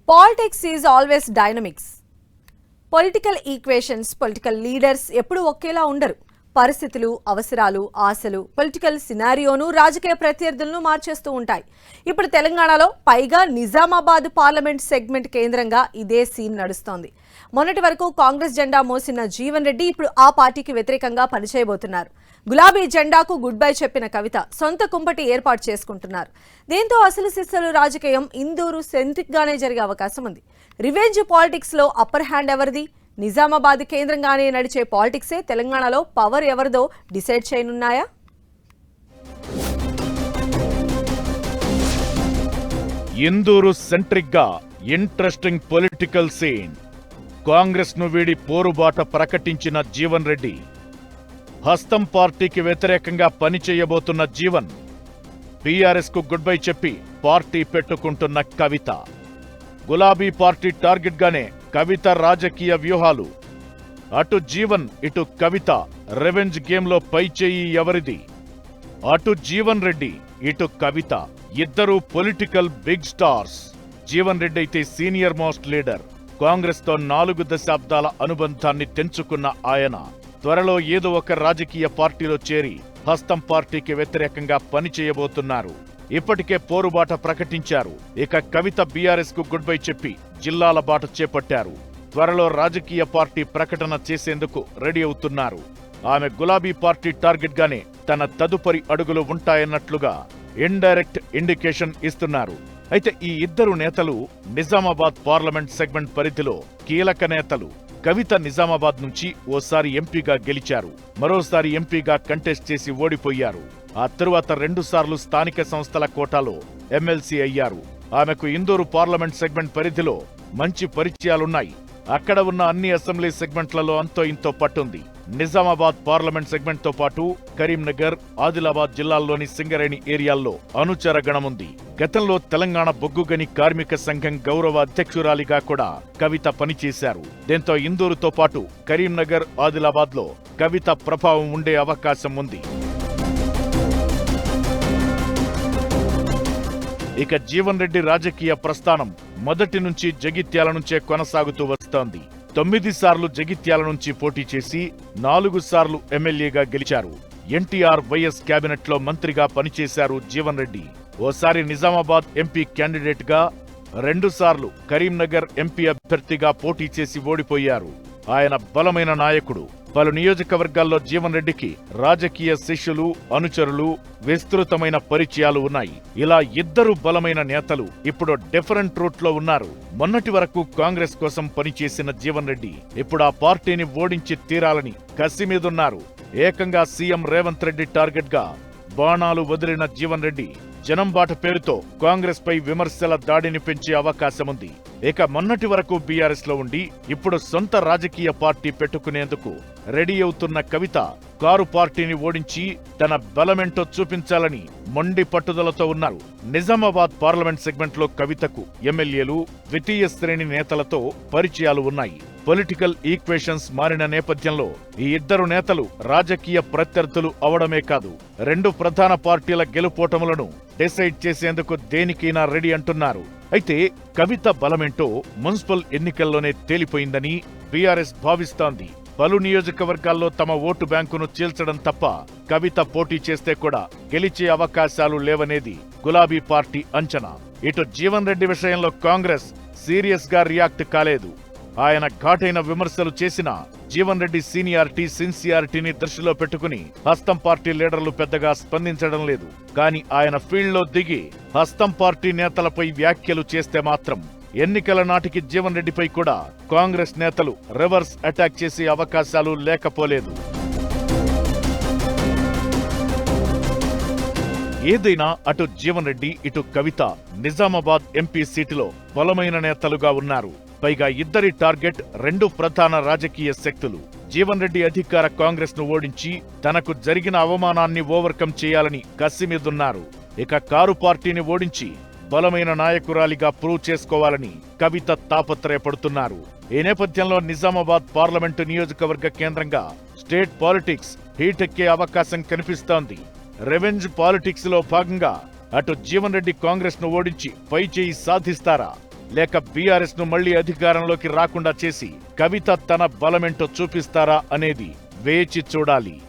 Politics is always dynamics. Political equations, political leaders ఎప్పుడు ఒకేలా ఉండరు. పరిస్థితులు, అవసరాలు, ఆశలు, పొలిటికల్ సినారియోను రాజకీయ ప్రత్యర్థులను మార్చేస్తూ ఉంటాయి. ఇప్పుడు తెలంగాణలో పైగా నిజామాబాద్ పార్లమెంట్ సెగ్మెంట్ కేంద్రంగా ఇదే సీన్ నడుస్తోంది. మొన్నటి వరకు కాంగ్రెస్ జెండా మోసిన జీవన్ రెడ్డి ఇప్పుడు ఆ పార్టీకి వ్యతిరేకంగా పనిచేయబోతున్నారు. గులాబీ జెండాకు గుడ్ బై చెప్పిన కవిత సొంత కుంపటి ఏర్పాటు చేసుకుంటున్నారు. దీంతో అసలు సిస్సలు రాజకీయం ఇందూరు సెంట్రిక్ గానే జరిగే అవకాశం ఉంది. రివెంజ్ పాలిటిక్స్ లో అప్పర్ హ్యాండ్ ఎవరిది? నిజామాబాద్ కేంద్రంగానే నడిచే పాలిటిక్సే తెలంగాణలో పవర్ ఎవరిదో డిసైడ్ చేయనున్నాయా? ఇందూరు సెంట్రిక్ గా ఇంట్రెస్టింగ్ పొలిటికల్ సీన్. కాంగ్రెస్ ను వీడి పోరుబాట ప్రకటించిన జీవన్ రెడ్డి, హస్తం పార్టీకి వ్యతిరేకంగా పనిచేయబోతున్న జీవన్, బీఆర్ఎస్ కు గుడ్ బై చెప్పి పార్టీ పెట్టుకుంటున్న కవిత, గులాబీ పార్టీ టార్గెట్ గానే కవిత రాజకీయ వ్యూహాలు. అటు జీవన్ ఇటు కవిత రెవెంజ్ గేమ్ లో పైచేయి ఎవరిది? అటు జీవన్ రెడ్డి ఇటు కవిత ఇద్దరు political big stars. Jeevan Reddy అయితే సీనియర్ మోస్ట్ లీడర్. కాంగ్రెస్ తో 4 దశాబ్దాల అనుబంధాన్ని తెంచుకున్న ఆయన త్వరలో ఏదో ఒక రాజకీయ పార్టీలో చేరి హస్తం పార్టీకి వ్యతిరేకంగా పనిచేయబోతున్నారు. ఇప్పటికే పోరుబాట ప్రకటించారు. ఇక కవిత బీఆర్ఎస్ కు గుడ్ బై చెప్పి జిల్లాల బాట చేపట్టారు. త్వరలో రాజకీయ పార్టీ ప్రకటన చేసేందుకు రెడీ అవుతున్నారు. ఆమె గులాబీ పార్టీ టార్గెట్ గానే తన తదుపరి అడుగులు ఉంటాయన్నట్లుగా ఇండైరెక్ట్ ఇండికేషన్ ఇస్తున్నారు. అయితే ఈ ఇద్దరు నేతలు నిజామాబాద్ పార్లమెంట్ సెగ్మెంట్ పరిధిలో కీలక నేతలు. కవిత నిజామాబాద్ నుంచి ఓసారి ఎంపీగా గెలిచారు, మరోసారి ఎంపీగా కంటెస్ట్ చేసి ఓడిపోయారు. ఆ తరువాత 2 సార్లు స్థానిక సంస్థల కోటాలో ఎమ్మెల్సీ అయ్యారు. ఆమెకు ఇందూరు పార్లమెంట్ సెగ్మెంట్ పరిధిలో మంచి పరిచయాలున్నాయి. అక్కడ ఉన్న అన్ని అసెంబ్లీ సెగ్మెంట్లలో అంతో ఇంతో పట్టుంది. నిజామాబాద్ పార్లమెంట్ సెగ్మెంట్ తో పాటు కరీంనగర్, ఆదిలాబాద్ జిల్లాల్లోని సింగరేణి ఏరియాల్లో అనుచర గణముంది. గతంలో తెలంగాణ బొగ్గుగని కార్మిక సంఘం గౌరవ అధ్యక్షురాలిగా కూడా కవిత పనిచేశారు. దీంతో ఇందూరుతో పాటు కరీంనగర్, ఆదిలాబాద్ లో కవిత ప్రభావం ఉండే అవకాశం ఉంది. ఇక జీవన్ రెడ్డి రాజకీయ ప్రస్థానం మొదటి నుంచి జగిత్యాల నుంచే కొనసాగుతూ వస్తోంది. 9 సార్లు జగిత్యాల నుంచి పోటీ చేసి 4 సార్లు ఎమ్మెల్యేగా గెలిచారు. ఎన్టీఆర్, వైఎస్ కేబినెట్ లో మంత్రిగా పనిచేశారు జీవన్ రెడ్డి. ఓసారి నిజామాబాద్ ఎంపీ క్యాండిడేట్ గా, 2 సార్లు కరీంనగర్ ఎంపీ అభ్యర్థిగా పోటీ చేసి ఓడిపోయారు. ఆయన బలమైన నాయకుడు. పలు నియోజకవర్గాల్లో జీవన్ రెడ్డికి రాజకీయ శిష్యులు, అనుచరులు, విస్తృతమైన పరిచయాలు ఉన్నాయి. ఇలా ఇద్దరు బలమైన నేతలు ఇప్పుడు డిఫరెంట్ రూట్ లో ఉన్నారు. మొన్నటి వరకు కాంగ్రెస్ కోసం పనిచేసిన జీవన్ రెడ్డి ఇప్పుడు ఆ పార్టీని ఓడించి తీరాలని కసి మీదున్నారు. ఏకంగా సీఎం రేవంత్ రెడ్డి టార్గెట్ గా బాణాలు వదిలిన జీవన్ రెడ్డి జనం బాట పేరుతో కాంగ్రెస్ పై విమర్శల దాడిని పెంచే అవకాశముంది. ఇక మొన్నటి వరకు బీఆర్ఎస్ లో ఉండి ఇప్పుడు సొంత రాజకీయ పార్టీ పెట్టుకునేందుకు రెడీ అవుతున్న కవిత కారు పార్టీని ఓడించి తన బలమెంటో చూపించాలని మొండి పట్టుదలతో ఉన్నారు. నిజామాబాద్ పార్లమెంట్ సెగ్మెంట్ లో కవితకు ఎమ్మెల్యేలు, ద్వితీయ శ్రేణి నేతలతో పరిచయాలు ఉన్నాయి. పొలిటికల్ ఈక్వేషన్స్ మారిన నేపథ్యంలో ఈ ఇద్దరు నేతలు రాజకీయ ప్రత్యర్థులు అవడమే కాదు, 2 ప్రధాన పార్టీల గెలుపోటములను డిసైడ్ చేసేందుకు దేనికైనా రెడీ అంటున్నారు. అయితే కవిత బలమేంటో మున్సిపల్ ఎన్నికల్లోనే తేలిపోయిందని బీఆర్ఎస్ భావిస్తోంది. పలు నియోజకవర్గాల్లో తమ ఓటు బ్యాంకును చీల్చడం తప్ప కవిత పోటీ చేస్తే కూడా గెలిచే అవకాశాలు లేవనేది గులాబీ పార్టీ అంచనా. ఇటు జీవన్ రెడ్డి విషయంలో కాంగ్రెస్ సీరియస్ గా రియాక్ట్ కాలేదు. ఆయన ఘాటైన విమర్శలు చేసిన జీవన్ రెడ్డి సీనియారిటీ, సిన్సియారిటీని దృష్టిలో పెట్టుకుని హస్తం పార్టీ లీడర్లు పెద్దగా స్పందించడం లేదు. కానీ ఆయన ఫీల్డ్లో దిగి హస్తం పార్టీ నేతలపై వ్యాఖ్యలు చేస్తే మాత్రం ఎన్నికల నాటికి జీవన్ రెడ్డిపై కూడా కాంగ్రెస్ నేతలు రివర్స్ అటాక్ చేసే అవకాశాలు లేకపోలేదు. ఏదైనా అటు జీవన్ రెడ్డి, ఇటు కవిత నిజామాబాద్ ఎంపీ సీటులో బలమైన నేతలుగా ఉన్నారు. పైగా ఇద్దరి టార్గెట్ 2 ప్రధాన రాజకీయ శక్తులు. జీవన్ రెడ్డి అధికార కాంగ్రెస్ ను ఓడించి తనకు జరిగిన అవమానాన్ని ఓవర్కమ్ చేయాలని కసి మీదున్నారు. ఇక కారు పార్టీని ఓడించి బలమైన నాయకురాలిగా ప్రూవ్ చేసుకోవాలని కవిత తాపత్రయపడుతున్నారు. ఈ నేపథ్యంలో నిజామాబాద్ పార్లమెంటు నియోజకవర్గ కేంద్రంగా స్టేట్ పాలిటిక్స్ హీటెక్కే అవకాశం కనిపిస్తోంది. రెవెంజ్ పాలిటిక్స్ లో భాగంగా అటు జీవన్ రెడ్డి కాంగ్రెస్ ను ఓడించి పై చేయి సాధిస్తారా? లేక బీఆర్ఎస్ ను మళ్లీ అధికారంలోకి రాకుండా చేసి కవిత తన బలమేంటో చూపిస్తారా అనేది వేచి చూడాలి.